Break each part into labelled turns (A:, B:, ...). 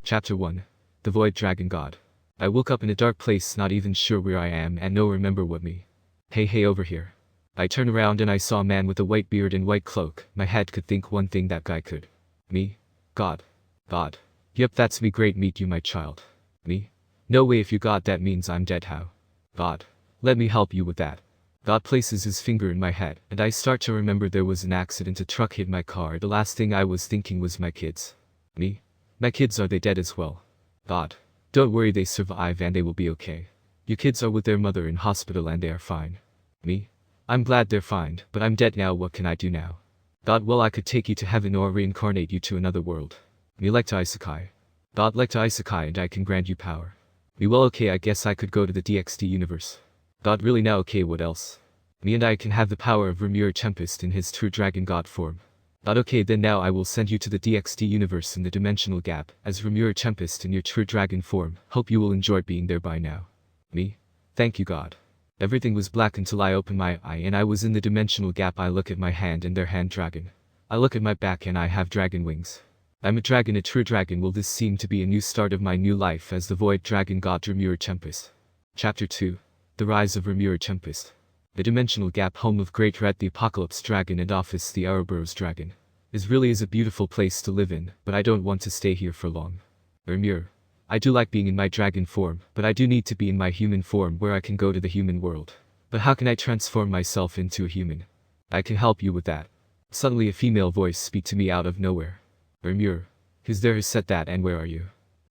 A: Chapter 1. The Void Dragon God. I woke up in a dark place, not even sure where I am and no remember what me. Hey over here. I turned around and I saw a man with a white beard and white cloak. My head could think one thing that guy could. Me? God. God. Yep, that's me. Great meet you, my child. Me? No way, if you God, that means I'm dead. How? God. Let me help you with that. God places his finger in my head, and I start to remember there was an accident. A truck hit my car. The last thing I was thinking was my kids. Me? My kids, are they dead as well? God. Don't worry, they survive and they will be okay. Your kids are with their mother in hospital and they are fine. Me? I'm glad they're fine, but I'm dead now. What can I do now? God. Well, I could take you to heaven or reincarnate you to another world. Me? Like to isekai. God. Like to isekai, and I can grant you power. Me? Well, okay, I guess I could go to the DXD universe. God. Really now? Okay, what else? Me? And I can have the power of Rimuru Tempest in his true dragon god form. God. Okay, then now I will send you to the DXD universe in the dimensional gap as Rimuru Tempest in your true dragon form. Hope you will enjoy being there by now. Me? Thank you, God. Everything was black until I opened my eye and I was in the dimensional gap. I look at my hand and their hand dragon. I look at my back and I have dragon wings. I'm a dragon, a true dragon. Will this seem to be a new start of my new life as the void dragon god Rimuru Tempest? Chapter 2. The Rise of Rimuru Tempest. The dimensional gap, home of Great Red the Apocalypse Dragon and Office the Ouroboros Dragon, is really a beautiful place to live in, but I don't want to stay here for long. Rimuru. I do like being in my dragon form, but I do need to be in my human form where I can go to the human world. But how can I transform myself into a human? I can help you with that. Suddenly a female voice speak to me out of nowhere. Rimuru. Who's there? Who said that and where are you?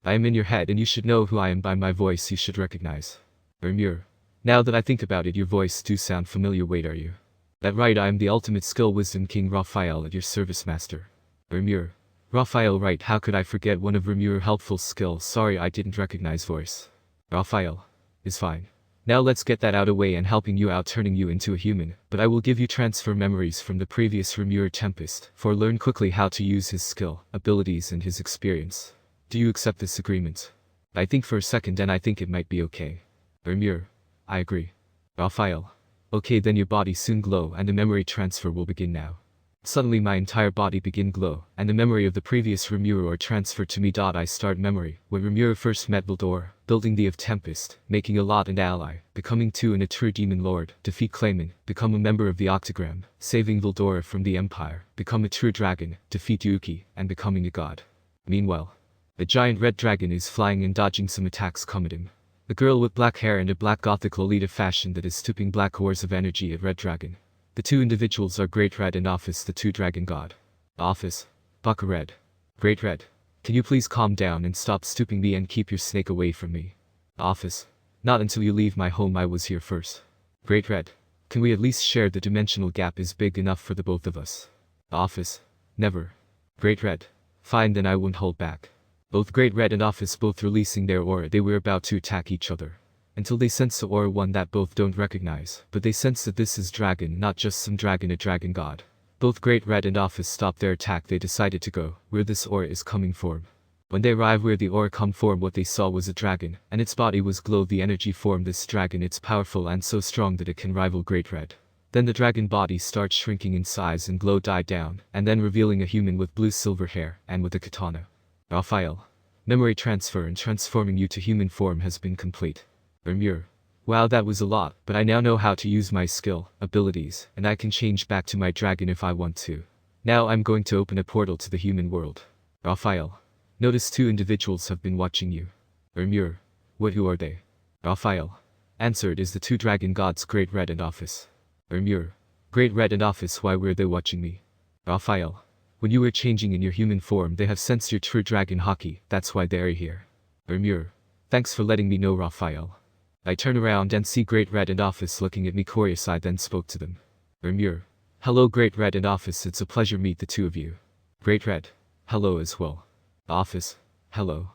A: I am in your head and you should know who I am by my voice. You should recognize. Rimuru. Now that I think about it, your voice do sound familiar. Wait, are you? That right, I am the ultimate skill wisdom king Raphael at your service, master. Rimuru. Raphael, right, how could I forget one of Rimuru helpful skills? Sorry, I didn't recognize voice. Raphael. Is fine. Now let's get that out of way and helping you out, turning you into a human, but I will give you transfer memories from the previous Rimuru Tempest, for learn quickly how to use his skill, abilities and his experience. Do you accept this agreement? I think for a second and I think it might be okay. Rimuru. I agree. Raphael. Okay, then your body soon glow and the memory transfer will begin now. Suddenly my entire body begin glow, and the memory of the previous Rimuru are transferred to me. I start memory, when Rimuru first met Valdor, building the of Tempest, making a lot and ally, becoming 2 and a true demon lord, defeat Clayman, become a member of the Octagram, saving Valdora from the Empire, become a true dragon, defeat Yuki, and becoming a god. Meanwhile, the giant red dragon is flying and dodging some attacks come at him. The girl with black hair and a black gothic Lolita fashion that is stooping black ores of energy at Red Dragon. The two individuals are Great Red and Office the two dragon god. Office. Bucka Red. Great Red. Can you please calm down and stop stooping me and keep your snake away from me? Office. Not until you leave my home. I was here first. Great Red. Can we at least share? The dimensional gap is big enough for the both of us. Office. Never. Great Red. Fine, then I won't hold back. Both Great Red and Office both releasing their aura. They were about to attack each other. Until they sense the aura one that both don't recognize, but they sense that this is dragon, not just some dragon, a dragon god. Both Great Red and Office stopped their attack. They decided to go where this aura is coming from. When they arrived where the aura come from, what they saw was a dragon, and its body was glow. The energy formed this dragon. It's powerful and so strong that it can rival Great Red. Then the dragon body starts shrinking in size and glow died down, and then revealing a human with blue silver hair and with a katana. Raphael. Memory transfer and transforming you to human form has been complete. Rimuru. Wow, that was a lot, but I now know how to use my skill, abilities, and I can change back to my dragon if I want to. Now I'm going to open a portal to the human world. Raphael. Notice 2 individuals have been watching you. Rimuru. What, who are they? Raphael. Answered is the 2 dragon gods Great Red and Office. Rimuru. Great Red and Office, why were they watching me? Raphael. When you were changing in your human form, they have sensed your true dragon haki, that's why they are here. Rimuru. Thanks for letting me know, Raphael. I turn around and see Great Red and Office looking at me curious. I then spoke to them. Rimuru. Hello Great Red and Office, it's a pleasure meet the 2 of you. Great Red. Hello as well. Office. Hello.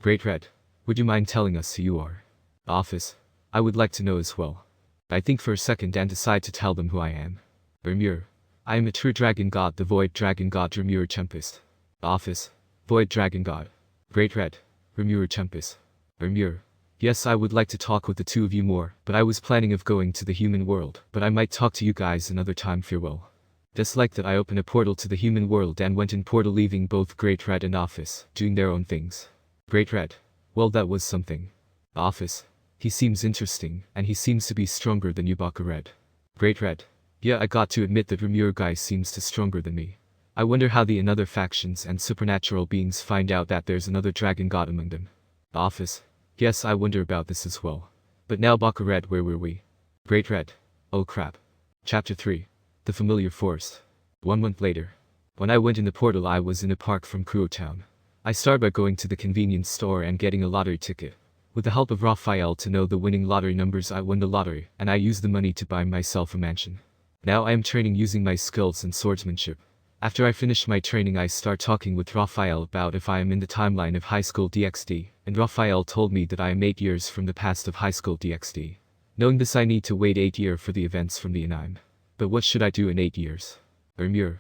A: Great Red. Would you mind telling us who you are? Office. I would like to know as well. I think for a second and decide to tell them who I am. Rimuru. I am a true dragon god, the void dragon god Rimuru Tempest. Office. Void dragon god. Great Red. Rimuru Tempest. Rimuru. Yes, I would like to talk with the 2 of you more, but I was planning of going to the human world, but I might talk to you guys another time. Farewell. Just like that I opened a portal to the human world and went in portal, leaving both Great Red and Office, doing their own things. Great Red. Well, that was something. Office. He seems interesting, and he seems to be stronger than you, Red. Great Red. Yeah, I got to admit that Rimuru guy seems to stronger than me. I wonder how the another factions and supernatural beings find out that there's another dragon god among them. Office. Yes, I wonder about this as well. But now Red, where were we? Great Red. Oh crap. Chapter 3. The Familiar Forest. 1 month later. When I went in the portal, I was in a park from Kuro Town. I started by going to the convenience store and getting a lottery ticket. With the help of Raphael to know the winning lottery numbers, I won the lottery, and I used the money to buy myself a mansion. Now I am training using my skills and swordsmanship. After I finish my training, I start talking with Raphael about if I am in the timeline of High School DxD, and Raphael told me that I am 8 years from the past of High School DxD. Knowing this, I need to wait 8 years for the events from the anime. But what should I do in 8 years? Rimuru.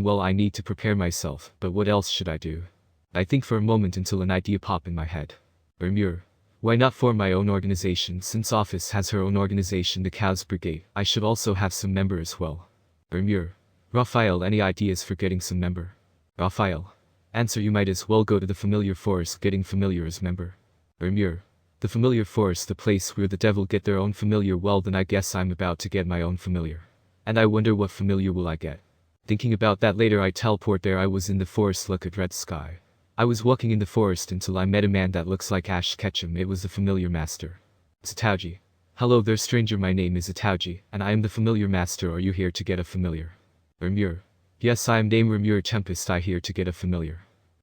A: Well, I need to prepare myself, but what else should I do? I think for a moment until an idea popped in my head. Rimuru. Why not form my own organization? Since Office has her own organization, the Cows Brigade, I should also have some member as well. Rimuru. Raphael, any ideas for getting some member? Raphael. Answer, you might as well go to the Familiar Forest, getting familiar as member. Rimuru. The Familiar Forest, the place where the devil get their own familiar. Well, then I guess I'm about to get my own familiar. And I wonder what familiar will I get. Thinking about that later, I teleport there. I was in the forest, look at red sky. I was walking in the forest until I met a man that looks like Ash Ketchum. It was the Familiar Master. Zatauji. Hello there, stranger, my name is Zatauji, and I am the Familiar Master. Are you here to get a familiar? Rimuru. Yes, I am named Rimuru Tempest. I here to get a familiar.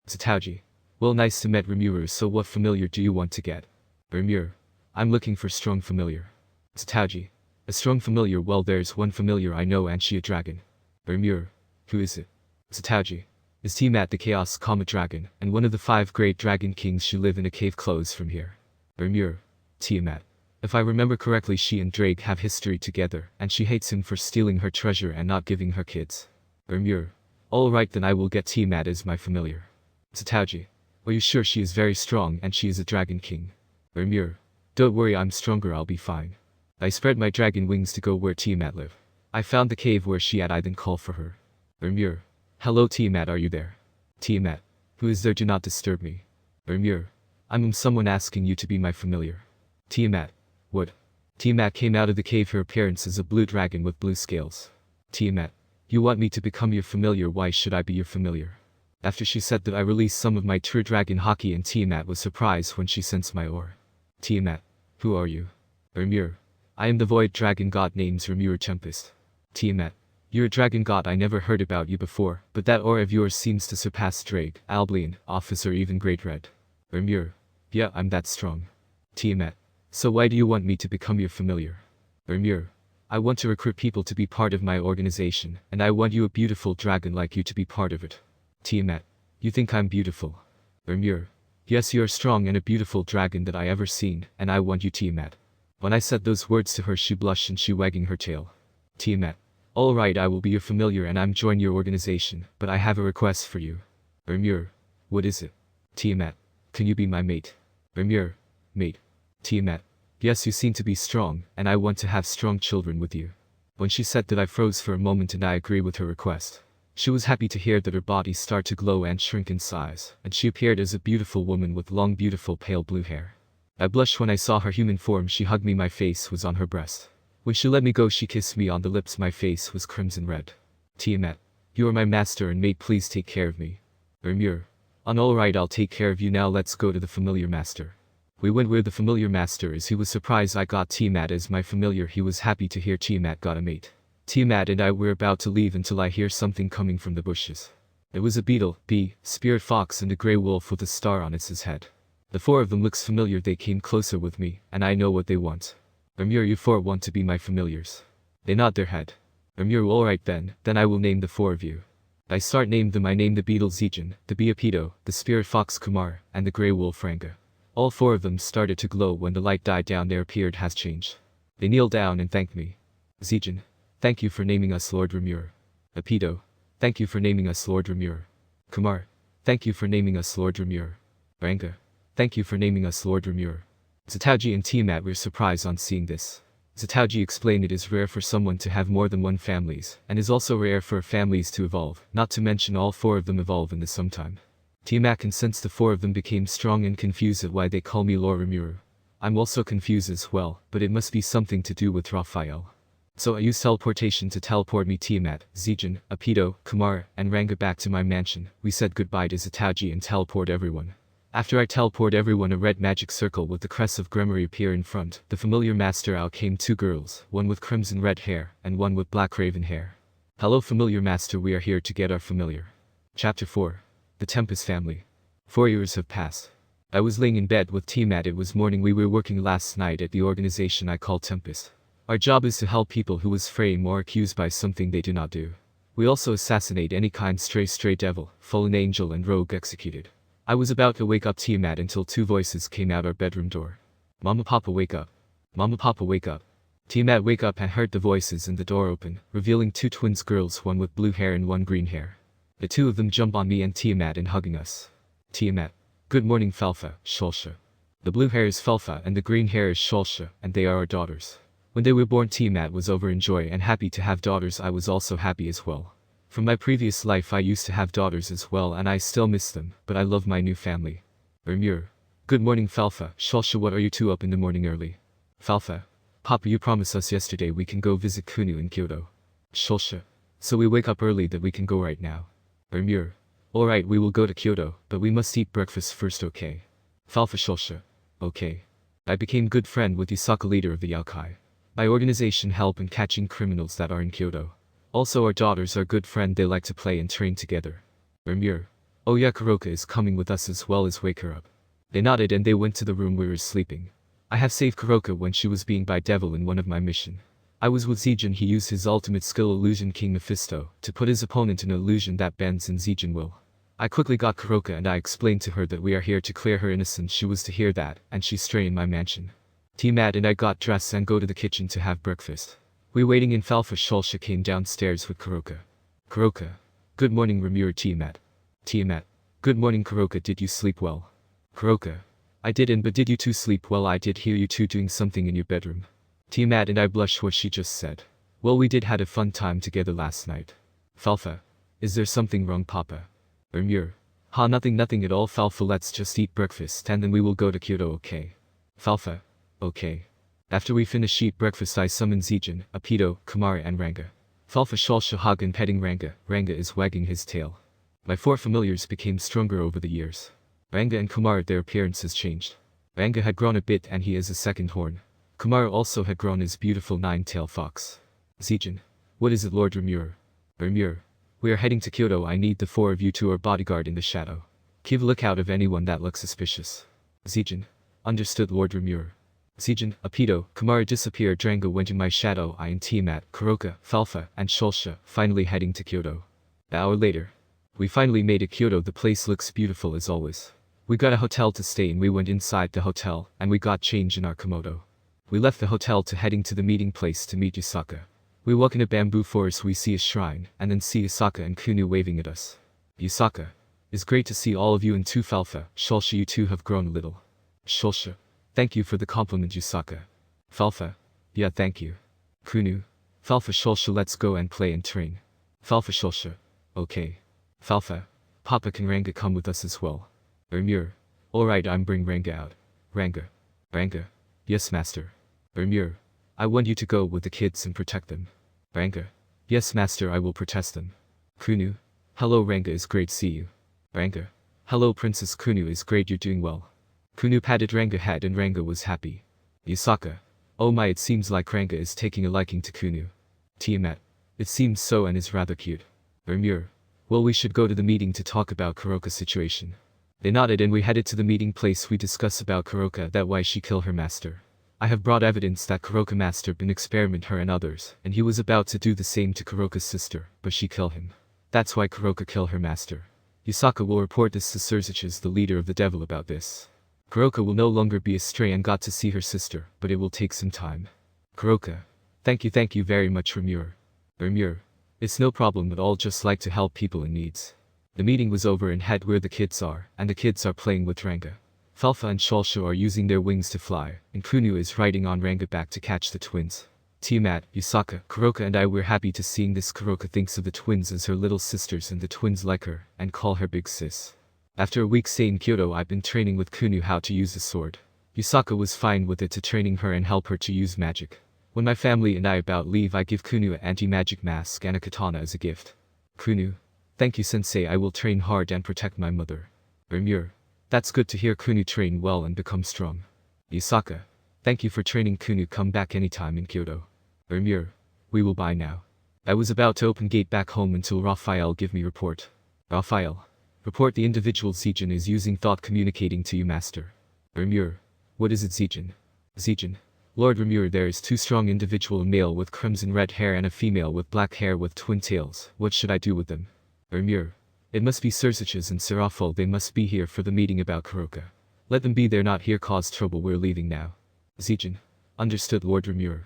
A: Zatauji. Well, nice to meet, Rimuru. So what familiar do you want to get? Rimuru. I'm looking for strong familiar. Zatauji. A strong familiar? Well, there's one familiar I know, and she a dragon. Rimuru. Who is it? Zatauji. Is Tiamat the Chaos Comet Dragon, and one of the 5 great dragon kings. She live in a cave close from here. Rimuru. Tiamat. If I remember correctly, she and Drake have history together, and she hates him for stealing her treasure and not giving her kids. Rimuru. Alright, then I will get Tiamat as my familiar. Zatauji. Are you sure? She is very strong and she is a dragon king. Rimuru. Don't worry, I'm stronger, I'll be fine. I spread my dragon wings to go where Tiamat live. I found the cave where she at, I then call for her. Rimuru. Hello Tiamat, are you there? Tiamat. Who is there? Do not disturb me. Rimuru. I'm someone asking you to be my familiar. Tiamat. What? Tiamat came out of the cave. Her appearance is a blue dragon with blue scales. Tiamat. You want me to become your familiar? Why should I be your familiar? After she said that, I released some of my true dragon haki, and Tiamat was surprised when she sensed my aura. Tiamat. Who are you? Rimuru. I am the void dragon god, name's Rimuru Tempest. Tiamat. You're a dragon god. I never heard about you before, but that aura of yours seems to surpass Drake, Alblian, Officer, even Great Red. Rimuru. Yeah, I'm that strong. Tiamat. So why do you want me to become your familiar? Rimuru. I want to recruit people to be part of my organization, and I want you, a beautiful dragon like you, to be part of it. Tiamat. You think I'm beautiful? Rimuru. Yes, you're strong and a beautiful dragon that I ever seen, and I want you, Tiamat. When I said those words to her, she blushed and she wagging her tail. Tiamat. Alright, I will be your familiar and I'm join your organization, but I have a request for you. Rimuru. What is it? Tiamat. Can you be my mate? Rimuru. Mate. Tiamat. Yes, you seem to be strong, and I want to have strong children with you. When she said that, I froze for a moment, and I agree with her request. She was happy to hear that her body started to glow and shrink in size, and she appeared as a beautiful woman with long, beautiful pale blue hair. I blushed when I saw her human form. She hugged me, my face was on her breast. When she let me go, she kissed me on the lips. My face was crimson red. Tiamat. You are my master and mate, please take care of me. Rimuru. Alright, I'll take care of you. Now let's go to the familiar master. We went where the familiar master is. He was surprised I got Tiamat as my familiar. He was happy to hear Tiamat got a mate. Tiamat and I were about to leave until I hear something coming from the bushes. It was a beetle, bee, spirit fox, and a grey wolf with a star on its head. The 4 of them looks familiar. They came closer with me, and I know what they want. Rimuru, you 4 want to be my familiars. They nod their head. Rimuru. Alright then I will name the 4 of you. I start named them. I named the beetle Zijin, the bee Apito, the spirit fox Kumar, and the grey wolf Ranga. All 4 of them started to glow. When the light died down, their appeared has changed. They kneeled down and thanked me. Zijin. Thank you for naming us Lord Rimuru. Apito. Thank you for naming us Lord Rimuru. Kumar. Thank you for naming us Lord Rimuru. Ranga. Thank you for naming us Lord Rimuru. Zatauji and Tiamat were surprised on seeing this. Zatauji explained it is rare for someone to have more than 1 families, and is also rare for families to evolve, not to mention all 4 of them evolve in the sometime. Tiamat can sense the four of them became strong and confused at why they call me Lord Rimuru. I'm also confused as well, but it must be something to do with Raphael. So I used teleportation to teleport me Tiamat, Zijin, Apito, Kumar, and Ranga back to my mansion. We said goodbye to Zataji and teleport everyone. After I teleport everyone, a red magic circle with the crest of Gremory appear in front. The familiar master out came two girls, one with crimson red hair, and one with black raven hair. Hello familiar master, we are here to get our familiar. Chapter 4. The Tempest Family. 4 years have passed. I was laying in bed with Tiamat. It was morning. We were working last night at the organization I call Tempest. Our job is to help people who was framed or accused by something they do not do. We also assassinate any kind stray devil, fallen angel and rogue executed. I was about to wake up Tiamat until two voices came out our bedroom door. Mama Papa wake up. Mama Papa wake up. Tiamat wake up and heard the voices and the door open, revealing two twins girls, one with blue hair and one green hair. The two of them jump on me and Tiamat and hugging us. Tiamat. Good morning Falfa, Sholsha. The blue hair is Falfa and the green hair is Sholsha, and they are our daughters. When they were born Tiamat was over in joy and happy to have daughters. I was also happy as well. From my previous life I used to have daughters as well and I still miss them, but I love my new family. Rimuru. Good morning Falfa, Sholsha, what are you two up in the morning early? Falfa. Papa, you promised us yesterday we can go visit Kunu in Kyoto. Sholsha. So we wake up early that we can go right now. Rimuru. Alright, we will go to Kyoto, but we must eat breakfast first, okay? Falfa. Sholsha. Okay. I became good friend with Yusaka, leader of the Yokai. My organization help in catching criminals that are in Kyoto. Also our daughters are good friend, they like to play and train together. Rimuru. Oh yeah, Kuroka is coming with us as well as wake her up. They nodded and they went to the room we were sleeping. I have saved Kuroka when she was being by devil in one of my mission. I was with Zijin. He used his ultimate skill Illusion King Mephisto to put his opponent in an illusion that bends in Zijin will. I quickly got Kuroka and I explained to her that we are here to clear her innocence. She was to hear that, and she stay in my mansion. Tiamat and I got dressed and go to the kitchen to have breakfast. We waiting in Falfa. Sholsha came downstairs with Kuroka. Kuroka. Good morning Rimuru. Tiamat. Tiamat. Good morning Kuroka, did you sleep well? Kuroka. I didn't, but did you two sleep well? I did hear you two doing something in your bedroom. Tiamat and I blushed what she just said. Well, we did had a fun time together last night. Falfa. Is there something wrong Papa? Rimuru. Nothing at all Falfa, let's just eat breakfast and then we will go to Kyoto, okay? Falfa. Okay. After we finish eat breakfast I summon Zijin, Apito, Kumari and Ranga. Falfa. Sholsha Hagen petting Ranga. Ranga is wagging his tail. My four familiars became stronger over the years. Ranga and Kumar, their appearance has changed. Ranga had grown a bit and he is a second horn. Kumar also had grown his beautiful nine-tailed fox. Zijin. What is it Lord Rimuru? Rimuru. We are heading to Kyoto. I need the four of you to our bodyguard in the shadow. Keep a lookout of anyone that looks suspicious. Zijin. Understood Lord Rimuru. Zijin, Apito, Kumar disappeared. Ranga went in my shadow. I and Tiamat, Kuroka, Falfa, and Sholsha finally heading to Kyoto. An hour later. We finally made it Kyoto. The place looks beautiful as always. We got a hotel to stay in. We went inside the hotel and we got change in our komodo. We left the hotel to heading to the meeting place to meet Yusaka. We walk in a bamboo forest. We see a shrine and then see Yusaka and Kunu waving at us. Yusaka. It's great to see all of you in two Falfa. Sholsha, you two have grown a little. Sholsha. Thank you for the compliment Yusaka. Falfa. Yeah, thank you. Kunu. Falfa. Sholsha, let's go and play and train. Falfa. Sholsha. Okay. Falfa. Papa, can Ranga come with us as well? Rimuru. Alright, I'm bring Ranga out. Ranga. Ranga. Yes master. Rimuru. I want you to go with the kids and protect them. Ranga. Yes master, I will protect them. Kunu. Hello Ranga, is great see you. Ranga. Hello Princess Kunu, is great you're doing well. Kunu patted Ranga head and Ranga was happy. Yusaka. Oh my, it seems like Ranga is taking a liking to Kunu. Tiamat. It seems so and is rather cute. Rimuru. Well, we should go to the meeting to talk about Kuroka's situation. They nodded and we headed to the meeting place. We discuss about Kuroka, that why she kill her master. I have brought evidence that Kuroka master been experiment her and others, and he was about to do the same to Kuroka's sister, but she kill him. That's why Kuroka kill her master. Yusaka will report this to Surziches, the leader of the devil, about this. Kuroka will no longer be astray and got to see her sister, but it will take some time. Kuroka. Thank you very much Rimuru. Rimuru. It's no problem at all, just like to help people in needs. The meeting was over and head where the kids are, and the kids are playing with Ranga. Falfa and Sholsha are using their wings to fly, and Kunu is riding on Ranga back to catch the twins. Tiamat, Yusaka, Kuroka and I were happy to seeing this. Kuroka thinks of the twins as her little sisters and the twins like her, and call her big sis. After a week stay in Kyoto, I've been training with Kunu how to use the sword. Yusaka was fine with it to training her and help her to use magic. When my family and I about leave, I give Kunu an anti-magic mask and a katana as a gift. Kunu. Thank you sensei, I will train hard and protect my mother. Rimuru. That's good to hear. Kunu train well and become strong. Yusaka. Thank you for training Kunu, come back anytime in Kyoto. Rimuru. We will buy now. I was about to open gate back home until Raphael give me report. Raphael. Report the individual Zijin is using thought communicating to you, master. Rimuru. What is it, Zijin? Zijin. Lord Rimuru, there is two strong individual, a male with crimson red hair and a female with black hair with twin tails. What should I do with them? Rimuru. It must be Sursaches and Serafal, they must be here for the meeting about Kuroka. Let them be, they're not here cause trouble, we're leaving now. Zijin. Understood, Lord Rimuru.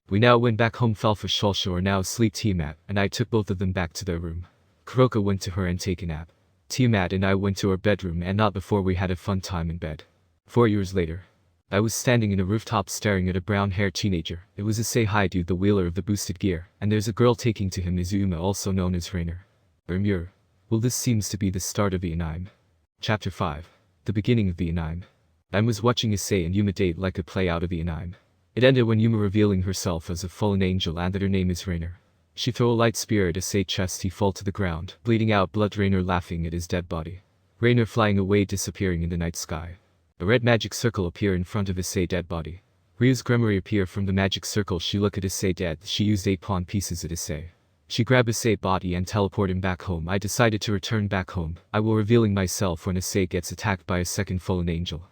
A: We now went back home. Falfa Shulsha are now asleep. Tiamat and I took both of them back to their room. Kuroka went to her and take a nap. Tiamat and I went to our bedroom, and not before we had a fun time in bed. 4 years later. I was standing in a rooftop staring at a brown-haired teenager. It was a Say Hi Dude, the wheeler of the boosted gear, and there's a girl taking to him, Izuma, also known as Rainer. Rimuru. Well, this seems to be the start of the anime. Chapter 5. The beginning of the anime. I was watching Issei and Yuma date like a play out of the anime. It ended when Yuma revealing herself as a fallen angel and that her name is Rainer. She throw a light spear at Issei's chest, he fall to the ground, bleeding out blood, Rainer laughing at his dead body. Rainer flying away, disappearing in the night sky. A red magic circle appear in front of Issei's dead body. Ryu's Gremory appear from the magic circle. She look at Issei dead. She used 8 pawn pieces at Issei. She grab Issei's body and teleport him back home. I decided to return back home. I will revealing myself when Issei gets attacked by a second fallen angel.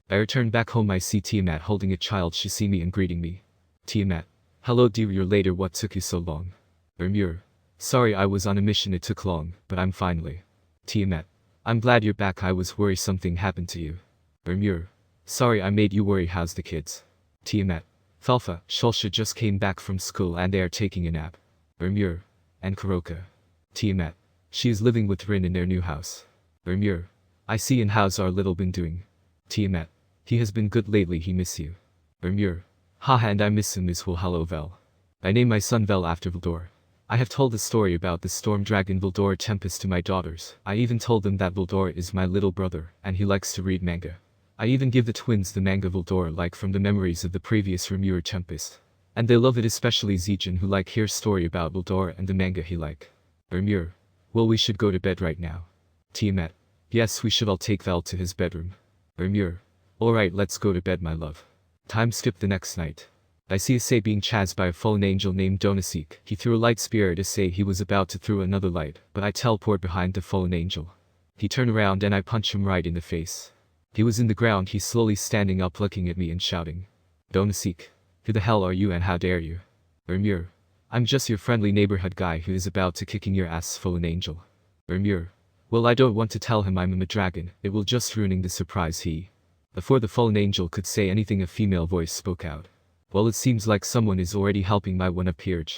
A: I return back home. I see Tiamat holding a child. She see me and greeting me. Tiamat. Hello dear, you're later, what took you so long? Rimuru. Sorry, I was on a mission, it took long, but I'm finally. Tiamat. I'm glad you're back, I was worried something happened to you. Rimuru. Sorry I made you worry, how's the kids? Tiamat. Falfa, Shulsha just came back from school and they are taking a nap. Rimuru. And Kuroka. Tiamat. She is living with Rin in their new house. Rimuru. I see, and how's our little been doing? Tiamat. He has been good lately, he miss you. Rimuru. Haha, and I miss him as well. Hello Vel. I named my son Vel after Vildor. I have told the story about the storm dragon Rimuru Tempest to my daughters. I even told them that Vildor is my little brother, and he likes to read manga. I even give the twins the manga Vildor like from the memories of the previous Rimuru Tempest. And they love it, especially Zijin, who like hear story about Vildor and the manga he like. Rimuru. Well, we should go to bed right now. Tiamat. Yes, we should all take Vel to his bedroom. Rimuru. Alright, let's go to bed, my love. Time skip the next night. I see Issei being chased by a fallen angel named Donasik. He threw a light spear at Issei. He was about to throw another light, but I teleport behind the fallen angel. He turned around and I punch him right in the face. He was in the ground. He's slowly standing up looking at me and shouting. Donasik. Who the hell are you and how dare you? Rimuru. I'm just your friendly neighborhood guy who is about to kicking your ass, fallen angel. Rimuru. Well, I don't want to tell him I'm a dragon, it will just ruining the surprise. Before the fallen angel could say anything, a female voice spoke out. Well, it seems like someone is already helping my one appeared.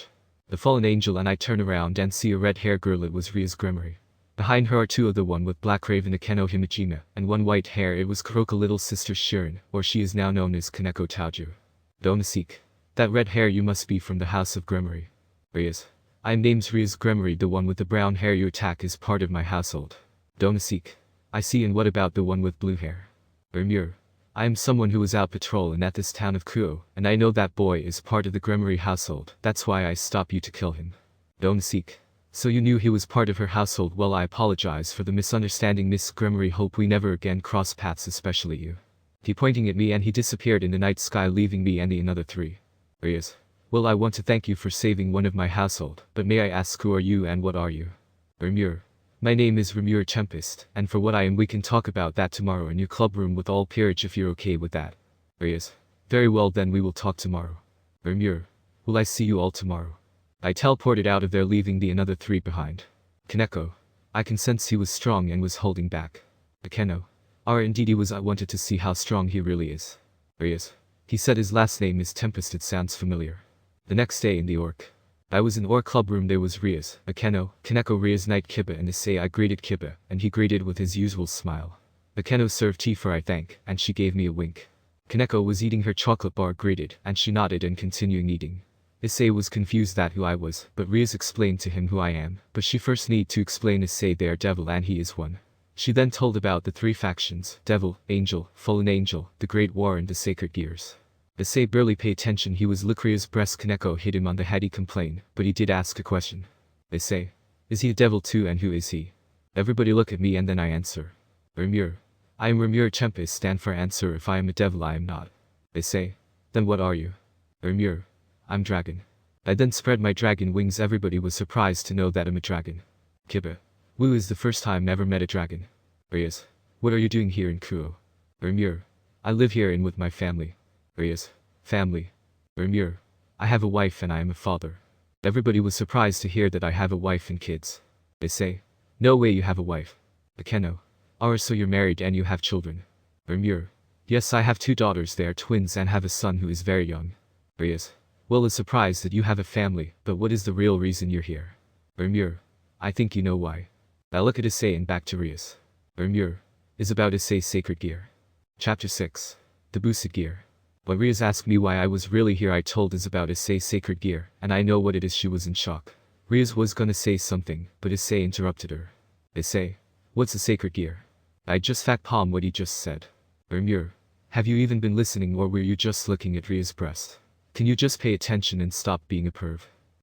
A: The fallen angel and I turn around and see a red-haired girl. It was Ria's Gremory. Behind her are two of the one with black raven Akeno Himajima, and one white hair. It was Kuroka little sister Shirin, or she is now known as Kaneko Taoju. Donasik. That red hair, you must be from the house of Gremory. Ria's. I'm name's Ria's Gremory. The one with the brown hair you attack is part of my household. Donasik. I see, and what about the one with blue hair? Rimuru. I am someone who was out patrolling at this town of Kuo, and I know that boy is part of the Gremory household. That's why I stopped you to kill him. Donasik. So you knew he was part of her household? Well, I apologize for the misunderstanding, Miss Gremory. Hope we never again cross paths, especially you. He pointing at me and he disappeared in the night sky, leaving me and the another 3. Rias. Well, I want to thank you for saving one of my household, but may I ask who are you and what are you? Rimuru. My name is Rimuru Tempest, and for what I am we can talk about that tomorrow in your club room with all peerage if you're okay with that. Rias. Very well, then we will talk tomorrow. Rimuru. Will I see you all tomorrow? I teleported out of there, leaving the another 3 behind. Kaneko. I can sense he was strong and was holding back. Akeno. Indeed he was. I wanted to see how strong he really is. Rias. He said his last name is Tempest, it sounds familiar. The next day in the Orc. I was in Or club room. There was Rias, Akeno, Kaneko, Rias Knight, Kiba and Issei. I greeted Kiba, and he greeted with his usual smile. Akeno served tea for I thank, and she gave me a wink. Kaneko was eating her chocolate bar, greeted, and she nodded and continuing eating. Issei was confused that who I was, but Rias explained to him who I am, but she first need to explain Issei they are devil and he is one. She then told about the three factions: devil, angel, fallen angel, the great war and the sacred gears. Issei barely paid attention. He was Lucrea's breast. Kaneko hit him on the head. He complained, but he did ask a question. Issei, is he a devil too, and who is he? Everybody look at me and then I answer. Rimuru. I am Rimuru Tempest. Stand for answer. If I am a devil, I am not. Issei, then what are you? Rimuru. I'm dragon. I then spread my dragon wings. Everybody was surprised to know that I'm a dragon. Kiba. Wu is the first time ever met a dragon. Rias. What are you doing here in Kuo? Rimuru. I live here and with my family. Rias. Family. Rimuru. I have a wife and I am a father. Everybody was surprised to hear that I have a wife and kids. Issei. No way you have a wife. Akeno. Oh, so you're married and you have children. Rimuru. Yes, I have 2 daughters. They are twins and have a son who is very young. Rias. Well, it's surprised that you have a family, but what is the real reason you're here? Rimuru. I think you know why. I look at Issei and back to Rias. Rimuru. Is about Issei's sacred gear. Chapter 6. The boosted gear. When Rias asked me why I was really here, I told Is about Issei's sacred gear, and I know what it is. She was in shock. Rias was gonna say something, but Issei interrupted her. Issei. What's a sacred gear? I just fact palm what he just said. Rimuru. Have you even been listening, or were you just looking at Ria's breast? Can you just pay attention and stop being a perv?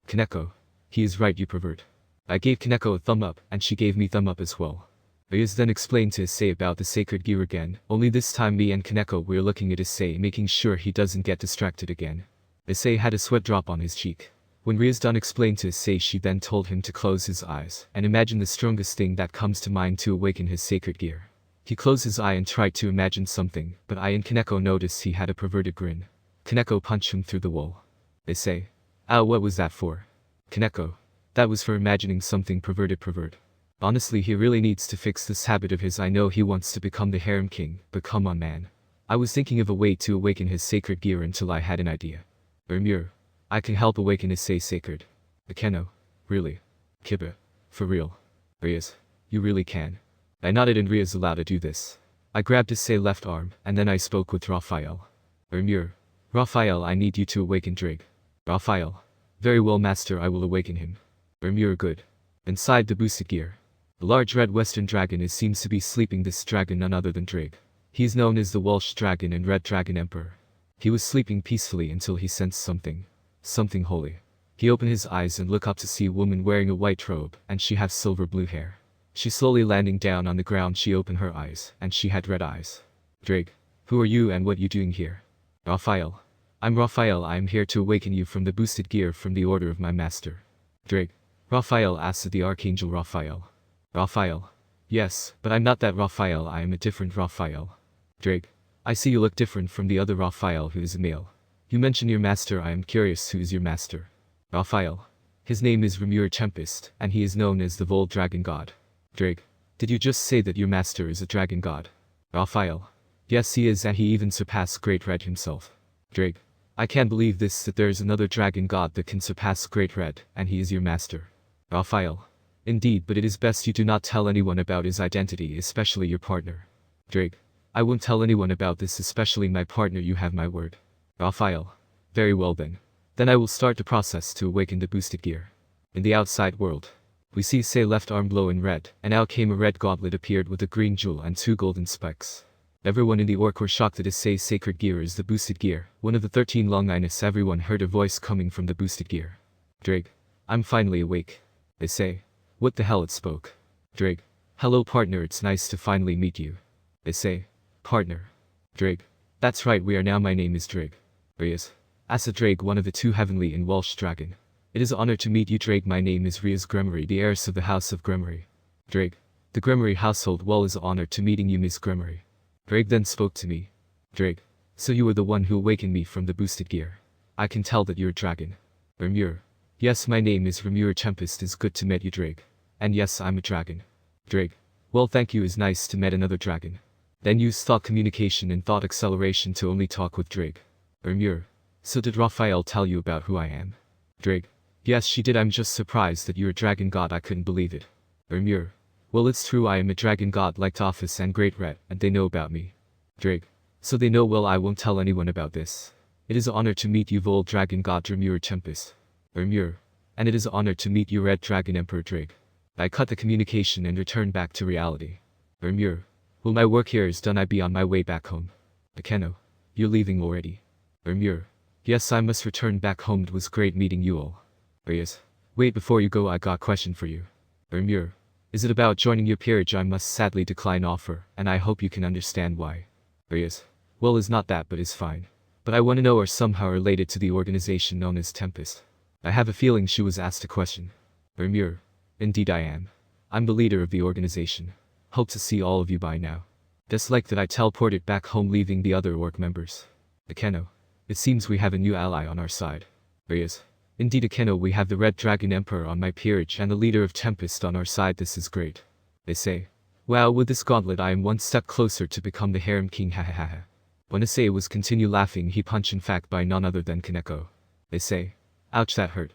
A: Kaneko. He is right, you pervert. I gave Kaneko a thumb up, and she gave me thumb up as well. Rias then explained to Issei about the sacred gear again, only this time me and Kaneko were looking at Issei, making sure he doesn't get distracted again. Issei had a sweat drop on his cheek. When Rias done explained to Issei, she then told him to close his eyes, and imagine the strongest thing that comes to mind to awaken his sacred gear. He closed his eye and tried to imagine something, but I and Kaneko noticed he had a perverted grin. Kaneko punched him through the wall. Issei. Ow, what was that for? Kaneko. That was for imagining something perverted. Honestly, he really needs to fix this habit of his. I know he wants to become the harem king, but come on, man. I was thinking of a way to awaken his sacred gear until I had an idea. Rimuru. I can help awaken Issei's sacred. Akeno. Really? Kiba. For real? Rias. You really can. I nodded and Rias allowed to do this. I grabbed Issei's left arm, and then I spoke with Raphael. Rimuru. Raphael, I need you to awaken Drig. Raphael. Very well, master, I will awaken him. Rimuru. Good. Inside the boosted gear. The large red western dragon seems to be sleeping. This dragon none other than Drig. He is known as the Welsh dragon and Red Dragon Emperor. He was sleeping peacefully until he sensed something holy. He opened his eyes and looked up to see a woman wearing a white robe, and she had silver blue hair. She slowly landing down on the ground. She opened her eyes, and she had red eyes. Drig. Who are you and what you doing here? Raphael. I'm Raphael. I am here to awaken you from the boosted gear from the order of my master. Drig. Raphael asked the Archangel Raphael. Raphael. Yes, but I'm not that Raphael. I am a different Raphael. Drig. I see you look different from the other Raphael who is a male. You mention your master. I am curious, who is your master? Raphael. His name is Rimuru Tempest, and he is known as the Vold Dragon God. Drig. Did you just say that your master is a dragon god? Raphael. Yes, he is, and he even surpassed Great Red himself. Drig. I can't believe this, that there is another dragon god that can surpass Great Red, and he is your master. Raphael. Indeed, but it is best you do not tell anyone about his identity, especially your partner. Drig. I won't tell anyone about this, especially my partner. You have my word. Raphael. Very well then. Then I will start the process to awaken the boosted gear. In the outside world. We see Issei left arm glow in red, and out came a red gauntlet appeared with a green jewel and 2 golden spikes. Everyone in the orc were shocked that Issei's sacred gear is the boosted gear, one of the 13 Longinus. Everyone heard a voice coming from the boosted gear. Drig. I'm finally awake. Issei. What the hell, it spoke. Drig. Hello partner, it's nice to finally meet you. Issei. Partner. Drig. That's right, we are now. My name is Drig. Rias. Asa Drig, one of the 2 heavenly and Welsh dragon. It is an honor to meet you, Drig. My name is Rias Gremory, the heiress of the house of Gremory. Drig. The Gremory household. Well, is an honor to meeting you, Miss Gremory. Drig then spoke to me. Drig. So you were the one who awakened me from the boosted gear. I can tell that you're a dragon. Rimuru. Yes, my name is Rimuru Tempest. Is good to meet you, Drig. And yes, I'm a dragon. Drig. Well, thank you. Is nice to meet another dragon. Then use thought communication and thought acceleration to only talk with Drig. Rimuru. So did Raphael tell you about who I am? Drig. Yes, she did. I'm just surprised that you're a dragon god. I couldn't believe it. Rimuru. Well, it's true. I am a dragon god like Tophus and Great Red, and they know about me. Drig. So they know well. I won't tell anyone about this. It is an honor to meet you, Vold Dragon God Rimuru Tempest. Rimuru. And it is an honor to meet you, Red Dragon Emperor Drig. I cut the communication and returned back to reality. Rimuru. Well, my work here is done. I be on my way back home. Akeno. You're leaving already. Rimuru. Yes, I must return back home. It was great meeting you all. Yes. Wait, before you go, I got a question for you. Rimuru. Is it about joining your peerage? I must sadly decline offer, and I hope you can understand why. Yes. Well, it's not that, but it's fine. But I want to know are somehow related to the organization known as Tempest. I have a feeling she was asked a question. Rimuru. Indeed I am. I'm the leader of the organization. Hope to see all of you by now. Dislike that I teleported back home leaving the other orc members. Akeno. It seems we have a new ally on our side. Yes. Indeed Akeno, we have the Red Dragon Emperor on my peerage and the leader of Tempest on our side. This is great. They say. Wow, with this gauntlet I am one step closer to become the harem king, hahaha. When Issei was continue laughing, he punched in fact by none other than Kaneko. They say. Ouch, that hurt.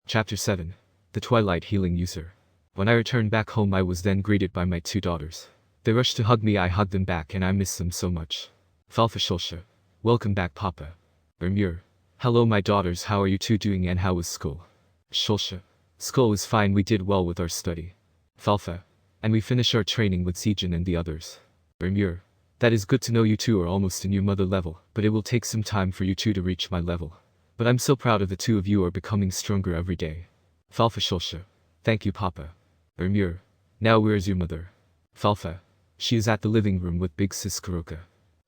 A: Chapter 7. The Twilight Healing User. When I returned back home I was then greeted by my 2 daughters. They rushed to hug me, I hugged them back and I miss them so much. Falfa Shulsha. Welcome back Papa. Rimuru. Hello my daughters, how are you 2 doing and how was school? Shulsha. School was fine, we did well with our study. Falfa. And we finished our training with Sejin and the others. Rimuru. That is good to know you 2 are almost in your mother level, but it will take some time for you 2 to reach my level. But I'm so proud of the 2 of you are becoming stronger every day. Falfa Shulsha. Thank you Papa. Rimuru. Now where is your mother? Falfa. She is at the living room with big sis Kuroka.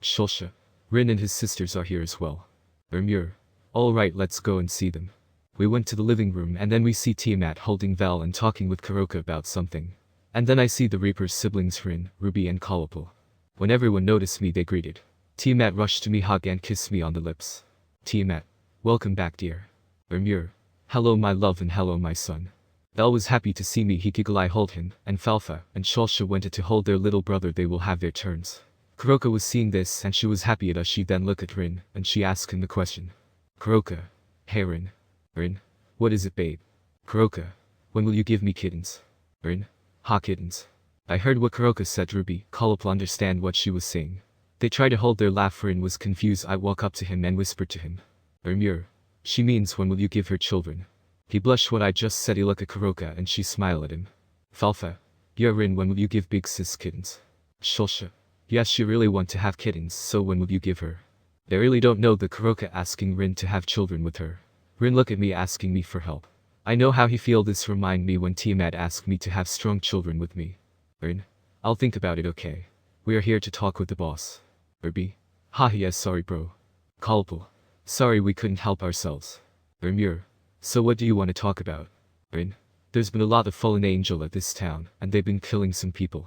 A: Shulsha. Rin and his sisters are here as well. Rimuru. Alright, let's go and see them. We went to the living room and then we see Tiamat holding Val and talking with Kuroka about something. And then I see the Reaper's siblings Rin, Ruby and Kalapal. When everyone noticed me they greeted. Tiamat rushed to me, hug and kissed me on the lips. Tiamat. Welcome back dear. Rimuru. Hello my love and hello my son. Val was happy to see me, he giggled, I hold him, and Falfa and Shulsha went to hold their little brother, they will have their turns. Kuroka was seeing this and she was happy at us, she then looked at Rin, and she asked him the question. Kuroka. Hey Rin. Rin. What is it babe? Kuroka. When will you give me kittens? Rin. Ha kittens. I heard what Kuroka said. Ruby, Kalapal understand what she was saying. They tried to hold their laugh. Rin was confused. I walked up to him and whispered to him. Rimuru. She means when will you give her children? He blushed what I just said. He looked at Kuroka and she smiled at him. Falfa. Yeah Rin, when will you give big sis kittens? Shulsha. Yes, she really want to have kittens, so when will you give her? They really don't know the Kuroka asking Rin to have children with her. Rin look at me asking me for help. I know how he feel. This remind me when Tiamat asked me to have strong children with me. Rin. I'll think about it, okay? We are here to talk with the boss. Ruby. Ha yes, sorry bro. Kalapal. Sorry we couldn't help ourselves. Rimuru. So what do you want to talk about? Rin. There's been a lot of fallen angel at this town, and they've been killing some people.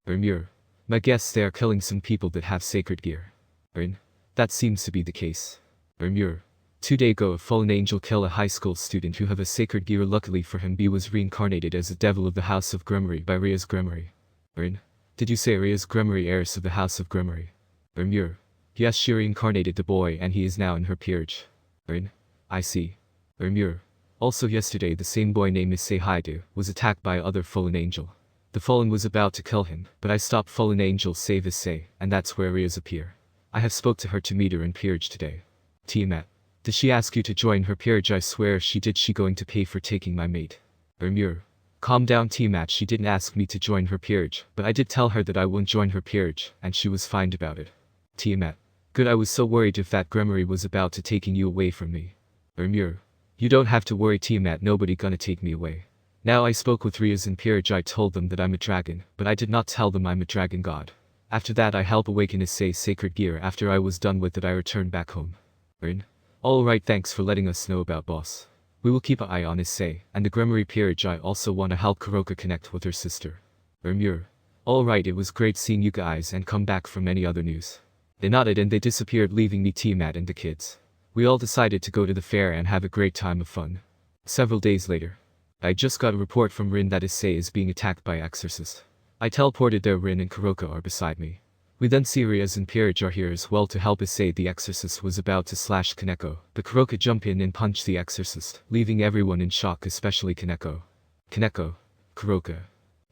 A: Rimuru. My guess they are killing some people that have sacred gear. Rin. That seems to be the case. Rimuru. 2 days ago a fallen angel killed a high school student who have a sacred gear. Luckily for him he was reincarnated as a devil of the house of Gremory by Ria's Gremory. Rin. Did you say Ria's Gremory, heiress of the house of Gremory? Rimuru. Yes, she reincarnated the boy and he is now in her peerage. Rin. I see. Rimuru. Also yesterday the same boy named Issei Haidu was attacked by other fallen angel. The fallen was about to kill him, but I stopped fallen angel save Issei, and that's where Ria's appear. I have spoke to her to meet her in peerage today. Tiamat. Did she ask you to join her peerage? I swear she did. She going to pay for taking my mate. Rimuru. Calm down Tiamat, she didn't ask me to join her peerage, but I did tell her that I won't join her peerage, and she was fine about it. Tiamat. Good, I was so worried if that Gremory was about to taking you away from me. Rimuru. You don't have to worry Tiamat, nobody gonna take me away. Now I spoke with Rias in peerage. I told them that I'm a dragon, but I did not tell them I'm a dragon god. After that I help awaken Issei's sacred gear. After I was done with it I returned back home. Rin. Alright, thanks for letting us know about boss. We will keep an eye on Issei, and the Gremory peerage. I also want to help Kuroka connect with her sister. Rimuru. Alright, it was great seeing you guys and come back from any other news. They nodded and they disappeared leaving me, Tiamat and the kids. We all decided to go to the fair and have a great time of fun. Several days later. I just got a report from Rin that Issei is being attacked by exorcists. I teleported there. Rin and Kuroka are beside me. We then see Rias and peerage are here as well to help Issei. The exorcist was about to slash Kaneko, but Kuroka jumped in and punched the exorcist, leaving everyone in shock, especially Kaneko. Kaneko. Kuroka.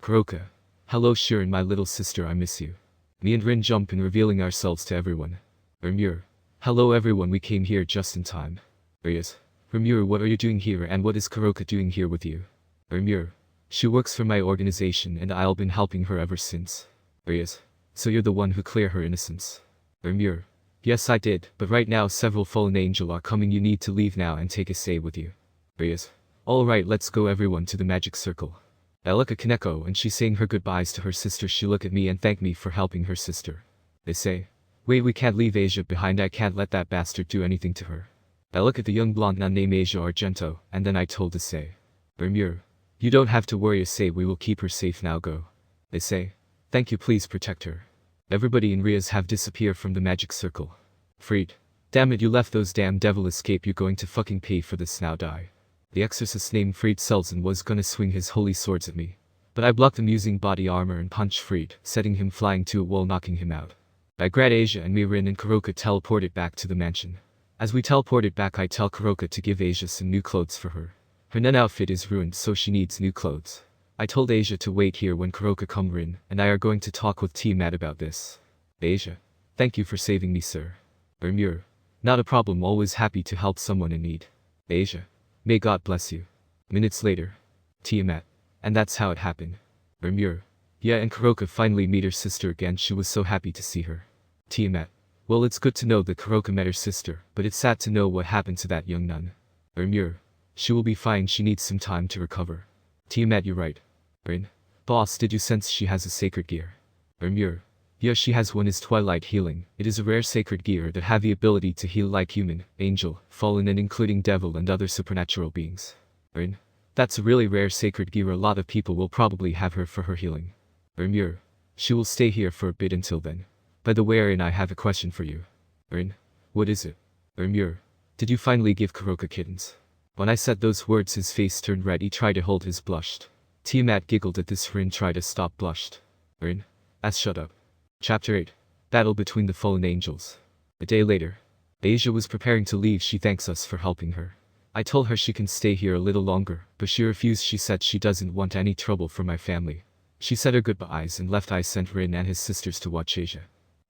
A: Kuroka. Hello Shirin, my little sister, I miss you. Me and Rin jump in, revealing ourselves to everyone. Rimuru. Hello everyone, we came here just in time. Rias. Rimuru, what are you doing here and what is Kuroka doing here with you? Rimuru. She works for my organization and I've been helping her ever since. Yes. So you're the one who cleared her innocence. Rimuru. Yes, I did, but right now several fallen angel are coming. You need to leave now and take a say with you. Yes. Alright, let's go everyone to the magic circle. I look at Kaneko and she's saying her goodbyes to her sister. She look at me and thank me for helping her sister. They say, wait, we can't leave Asia behind. I can't let that bastard do anything to her. I look at the young blonde nun named Asia Argento, and then I told to say, Rimuru, you don't have to worry. I say we will keep her safe now. Go. They say, thank you, please protect her. Everybody in Rias have disappeared from the magic circle. Freed. Damn it, you left those damn devil escape. You're going to fucking pay for this now. Die. The exorcist named Freed Selzen was gonna swing his holy swords at me. But I blocked him using body armor and punched Freed, setting him flying to a wall, knocking him out. I grabbed Asia and Mirin and Kuroka teleported back to the mansion. As we teleported back, I tell Kuroka to give Asia some new clothes for her. Her nun outfit is ruined, so she needs new clothes. I told Asia to wait here when Kuroka come in, and I are going to talk with T Matt about this. Asia. Thank you for saving me, sir. Rimuru. Not a problem, always happy to help someone in need. Asia. May God bless you. Minutes later. Tiamat. And that's how it happened. Rimuru. Yeah, and Kuroka finally meet her sister again. She was so happy to see her. Tiamat. Well, it's good to know that Kuroka met her sister, but it's sad to know what happened to that young nun. Rimuru. She will be fine, she needs some time to recover. Tiamat, you're right. Rin. Boss, did you sense she has a sacred gear? Rimuru. Yeah, she has one, is twilight healing. It is a rare sacred gear that have the ability to heal like human, angel, fallen and including devil and other supernatural beings. Rin. That's a really rare sacred gear. A lot of people will probably have her for her healing. Rimuru. She will stay here for a bit until then. By the way, Rin, I have a question for you. Rin. What is it? Rimuru. Did you finally give Kuroka kittens? When I said those words, his face turned red. He tried to hold his blushed. Tiamat giggled at this. Rin tried to stop blushed. Rin. Shut up. Chapter 8. Battle between the fallen angels. A day later. Asia was preparing to leave. She thanks us for helping her. I told her she can stay here a little longer, but she refused. She said she doesn't want any trouble for my family. She said her goodbyes and left. I sent Rin and his sisters to watch Asia.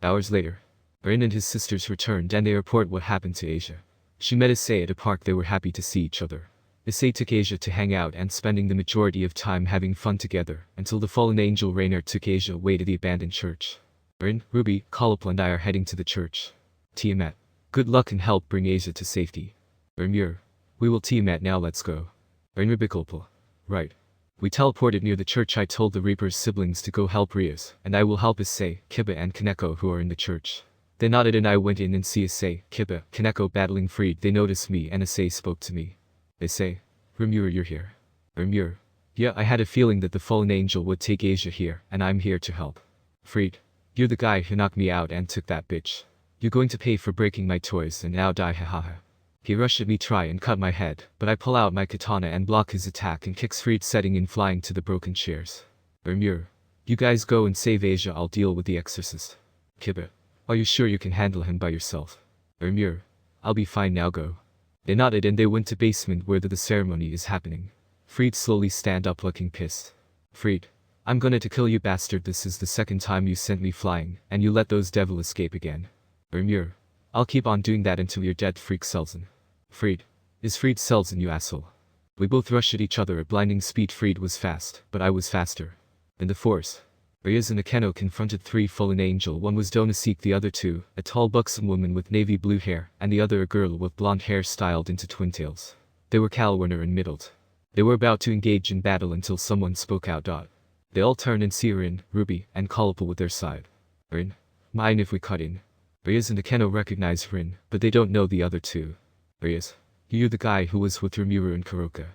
A: Hours later. Rin and his sisters returned and they report what happened to Asia. She met Issei at a park. They were happy to see each other. Issei took Asia to hang out and spending the majority of time having fun together, until the fallen angel Rainer took Asia away to the abandoned church. Rin, Ruby, Kalapal and I are heading to the church. Tiamat. Good luck and help bring Asia to safety. Rimuru. We will. Tiamat, now let's go. Rin, Ruby, Kalapal. Right. We teleported near the church. I told the Reaper's siblings to go help Rias, and I will help Issei, Kiba and Kaneko who are in the church. They nodded and I went in and see Issei, Kiba, Kaneko battling Freed. They noticed me and Issei spoke to me. They say, Rimuru, you're here. Rimuru. Yeah, I had a feeling that the fallen angel would take Asia here, and I'm here to help. Freed. You're the guy who knocked me out and took that bitch. You're going to pay for breaking my toys and now die, hahaha. He rushed at me, try and cut my head, but I pull out my katana and block his attack and kicks Freed, setting in flying to the broken chairs. Rimuru. You guys go and save Asia, I'll deal with the exorcist. Kiba. Are you sure you can handle him by yourself? Rimuru. I'll be fine, now go. They nodded and they went to basement where the ceremony is happening. Freed slowly stand up looking pissed. Freed. I'm gonna to kill you, bastard. This is the second time you sent me flying, and you let those devil escape again. Rimuru. I'll keep on doing that until you're dead, freak Selzen. Freed. Is Freed Selzen, you asshole. We both rushed at each other at blinding speed. Freed was fast, but I was faster. In the force. Rias and Akeno confronted three fallen angel. One was Donaseek, the other two, a tall buxom woman with navy blue hair, and the other a girl with blonde hair styled into twin tails. They were Kalwerner and Middled. They were about to engage in battle until someone spoke out. They all turned and see Rin, Ruby, and Kalapal with their side. Rin. Mind if we cut in? Rias and Akeno recognize Rin, but they don't know the other two. Rias. You're the guy who was with Rimuru and Kuroka.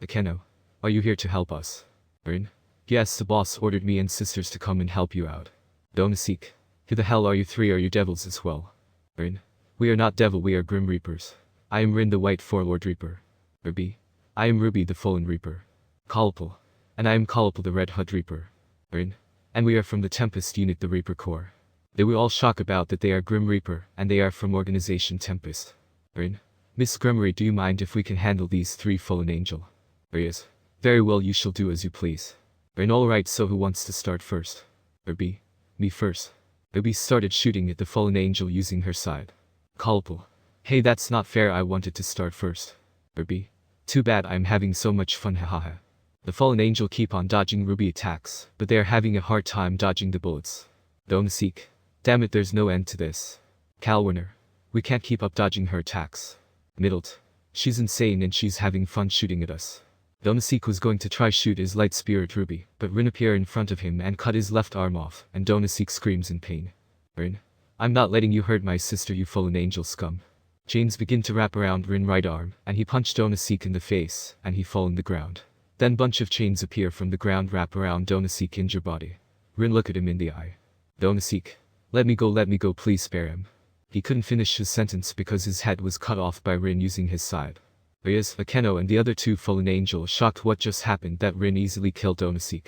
A: Akeno. Are you here to help us? Rin. Yes, the boss ordered me and sisters to come and help you out. Donaseek. Who the hell are you three? Are you devils as well? Rin. We are not devil, we are Grim Reapers. I am Rin, the White Forlord Reaper. Ruby. I am Ruby, the Fallen Reaper. Kalapal. And I am Kalapal, the Red Hood Reaper. Rin. And we are from the Tempest unit, the Reaper Corps. They were all shocked about that they are Grim Reaper, and they are from Organization Tempest. Rin. Miss Grimmery, do you mind if we can handle these three fallen angel? Rias. Very well, you shall do as you please. Rin. Alright, so who wants to start first? Ruby. Me first. Ruby started shooting at the fallen angel using her side. Kalapal. Hey, that's not fair, I wanted to start first. Ruby. Too bad, I'm having so much fun, hahaha. The fallen angel keep on dodging Ruby attacks, but they are having a hard time dodging the bullets. Domaseek. Damn it, there's no end to this. Calwarner. We can't keep up dodging her attacks. Middlet. She's insane and she's having fun shooting at us. Domaseek was going to try shoot his light spirit Ruby, but Rin appeared in front of him and cut his left arm off, and Domaseek screams in pain. Rin. I'm not letting you hurt my sister, you fallen angel scum. Chains begin to wrap around Rin's right arm, and he punched Domaseek in the face, and he fall on the ground. Then bunch of chains appear from the ground wrap around Domaseek injured body. Rin look at him in the eye. Domaseek. Let me go, please spare him. He couldn't finish his sentence because his head was cut off by Rin using his scythe. Ryas, Akeno and the other two fallen angels shocked what just happened that Rin easily killed Domaseek.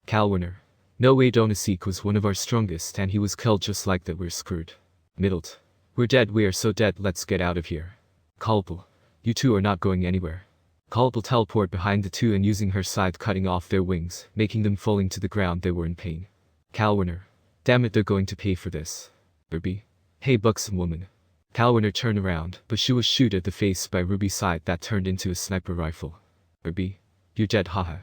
A: Calwarner. No way, Domaseek was one of our strongest and he was killed just like that, we're screwed. Middlet. We're dead, we are so dead, let's get out of here. Kalpal. You two are not going anywhere. Kalpal teleport behind the two and using her scythe cutting off their wings, making them falling to the ground. They were in pain. Calwarner. Damn it, they're going to pay for this. Ruby. Hey buxom woman. Calwarner turned around, but she was shot at the face by Ruby's scythe that turned into a sniper rifle. Ruby. You're dead, haha.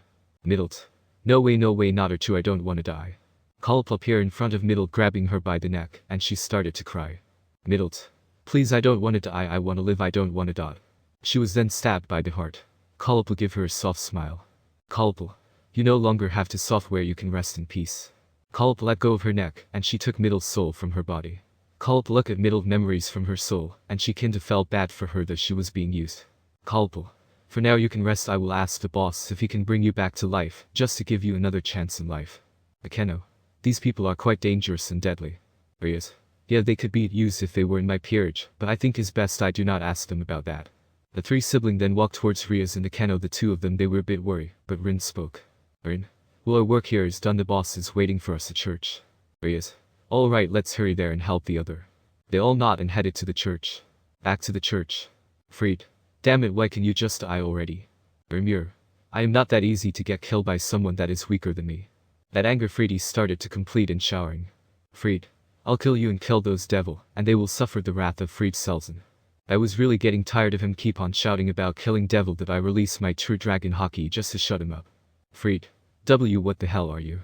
A: Middlet. No way, not her too, I don't wanna die. Kalpal appeared in front of Middlet grabbing her by the neck, and she started to cry. Middlet. Please, I don't wanna die, I wanna live, I don't wanna die. She was then stabbed by the heart. Kalpal give her a soft smile. Kalpal. You no longer have to software, you can rest in peace. Kalpal let go of her neck, and she took Middlet's soul from her body. Kalpal looked at Middlet's memories from her soul, and she kinda felt bad for her that she was being used. Kalpal. For now you can rest, I will ask the boss if he can bring you back to life, just to give you another chance in life. Akeno. These people are quite dangerous and deadly. Ryas. Yeah, they could be used if they were in my peerage, but I think it's best I do not ask them about that. The three siblings then walked towards Ryas and Akeno, the two of them they were a bit worried, but Rin spoke. Rin. Well, our work here is done, the boss is waiting for us at church. Ryas. Alright, let's hurry there and help the other. They all nod and headed to the church. Back to the church. Freed. Damn it, why can you just die already? Rimuru. I am not that easy to get killed by someone that is weaker than me. That anger Freedy started to complete in showering. Freed. I'll kill you and kill those devil, and they will suffer the wrath of Freed Selzen. I was really getting tired of him keep on shouting about killing devil that I release my true dragon hockey just to shut him up. Freed. What the hell are you?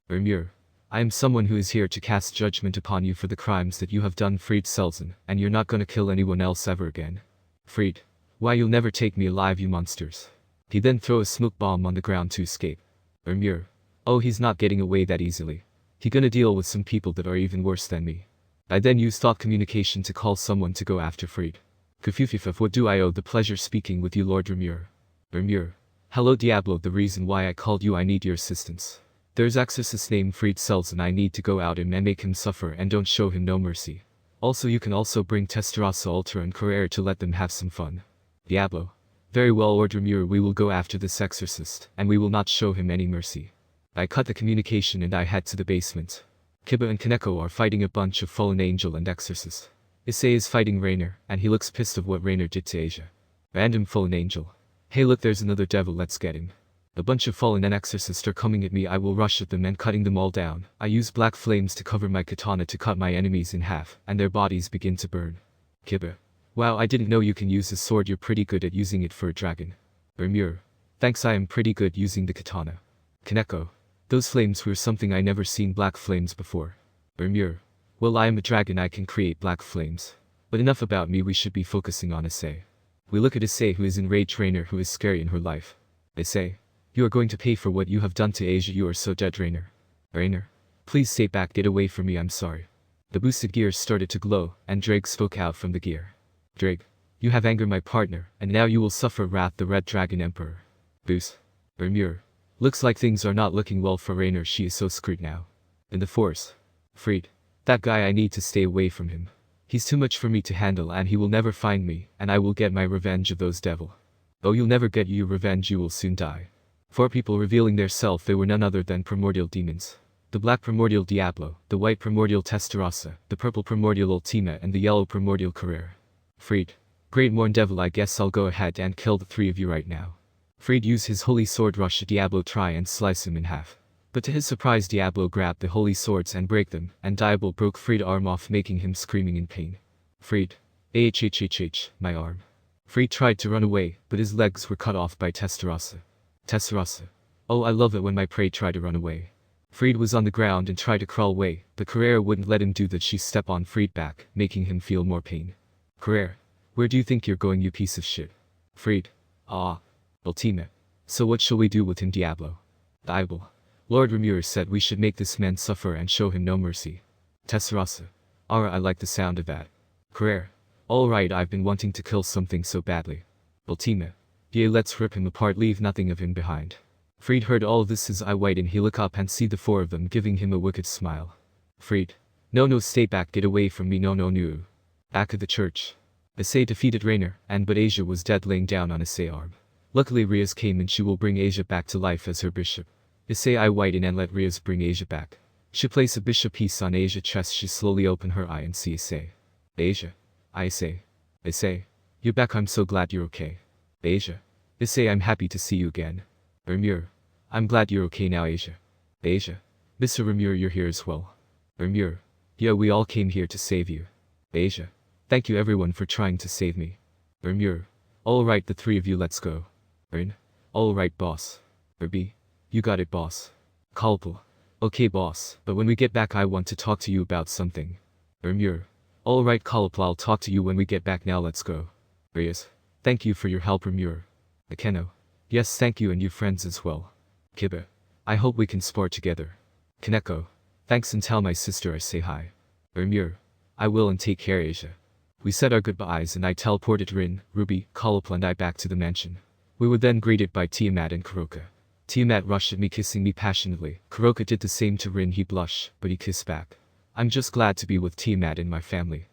A: Rimuru. I am someone who is here to cast judgment upon you for the crimes that you have done, Freed Selzen, and you're not gonna kill anyone else ever again. Freed. Why, you'll never take me alive, you monsters. He then throw a smoke bomb on the ground to escape. Rimuru. Oh, he's not getting away that easily. He gonna deal with some people that are even worse than me. I then use thought communication to call someone to go after Freed. Kufufifuf, what do I owe the pleasure speaking with you, Lord Rimuru? Rimuru. Hello Diablo, the reason why I called you, I need your assistance. There's exorcist named Freed Selzen, I need to go out and make him suffer and don't show him no mercy. Also you can also bring Testarossa Ultra and Carrera to let them have some fun. Diablo. Very well, Lord Rimuru, we will go after this exorcist, and we will not show him any mercy. I cut the communication and I head to the basement. Kiba and Kaneko are fighting a bunch of fallen angel and exorcist. Issei is fighting Rainer, and he looks pissed of what Rainer did to Asia. Random fallen angel. Hey look, there's another devil, let's get him. A bunch of fallen and exorcists are coming at me, I will rush at them and cutting them all down. I use black flames to cover my katana to cut my enemies in half, and their bodies begin to burn. Kiba. Wow, I didn't know you can use a sword, you're pretty good at using it for a dragon. Rimuru. Thanks, I am pretty good using the katana. Kaneko. Those flames were something I never seen black flames before. Rimuru. Well, I am a dragon, I can create black flames. But enough about me, we should be focusing on Issei. We look at Issei, who is enraged Rainer, who is scary in her life. Issei. You are going to pay for what you have done to Asia, you are so dead, Rainer. Rainer. Please stay back, get away from me, I'm sorry. The boosted gears started to glow, and Drake spoke out from the gear. Drake. You have angered my partner, and now you will suffer wrath, the Red Dragon Emperor. Boost. Rimuru. Looks like things are not looking well for Rainer, she is so screwed now. In the force. Freed. That guy, I need to stay away from him. He's too much for me to handle and he will never find me, and I will get my revenge of those devil. Oh, you'll never get your revenge, you will soon die. 4 people revealing their self, they were none other than primordial demons. The black primordial Diablo, the white primordial Testarossa, the purple primordial Ultima and the yellow primordial Carrera. Freed. Great Morn Devil, I guess I'll go ahead and kill the 3 of you right now. Freed used his holy sword rush at Diablo, try and slice him in half. But to his surprise, Diablo grabbed the holy swords and break them, and Diablo broke Freed's arm off, making him screaming in pain. Freed. My arm. Freed tried to run away, but his legs were cut off by Testarossa. Testarossa. Oh, I love it when my prey try to run away. Fried was on the ground and tried to crawl away, but Carrera wouldn't let him do that. She stepped on Fried back, making him feel more pain. Carrera, where do you think you're going, you piece of shit? Fried, ah, ultimate. So what shall we do with him, Diablo? Bible. Lord Rimuru said we should make this man suffer and show him no mercy. Tessarasa. Ara, I like the sound of that. Carrera. Alright, I've been wanting to kill something so badly. Ultimate. Yeah, let's rip him apart, leave nothing of him behind. Fried heard all this his eye wide and he look up and see the four of them giving him a wicked smile. Fried. No, stay back, get away from me, no. Back of the church. Issei defeated Rainer, but Asia was dead laying down on Issei arm. Luckily Riaz came and she will bring Asia back to life as her bishop. Issei eye widen and let Riaz bring Asia back. She place a bishop piece on Asia's chest. She slowly open her eye and see Issei. Asia. Issei. You're back, I'm so glad you're okay. Asia. Issei, I'm happy to see you again. Rimuru. I'm glad you're okay now, Asia. Asia. Mr. Rimuru, you're here as well. Rimuru. Yeah, we all came here to save you. Asia. Thank you everyone for trying to save me. Rimuru. Alright, the three of you, let's go. Rin. Alright, boss. Irby. You got it, boss. Kalpal. Okay, boss, but when we get back I want to talk to you about something. Rimuru. Alright, Kalpal, I'll talk to you when we get back, now let's go. Riaz. Thank you for your help, Rimuru. Akeno. Yes, thank you, and you friends as well. Kiba. I hope we can spar together. Kaneko. Thanks, and tell my sister I say hi. Rimuru. I will, and take care, Asia. We said our goodbyes and I teleported Rin, Ruby, Kalpal and I back to the mansion. We were then greeted by Tiamat and Kuroka. Tiamat rushed at me, kissing me passionately. Kuroka did the same to Rin. He blushed, but he kissed back. I'm just glad to be with Tiamat and my family.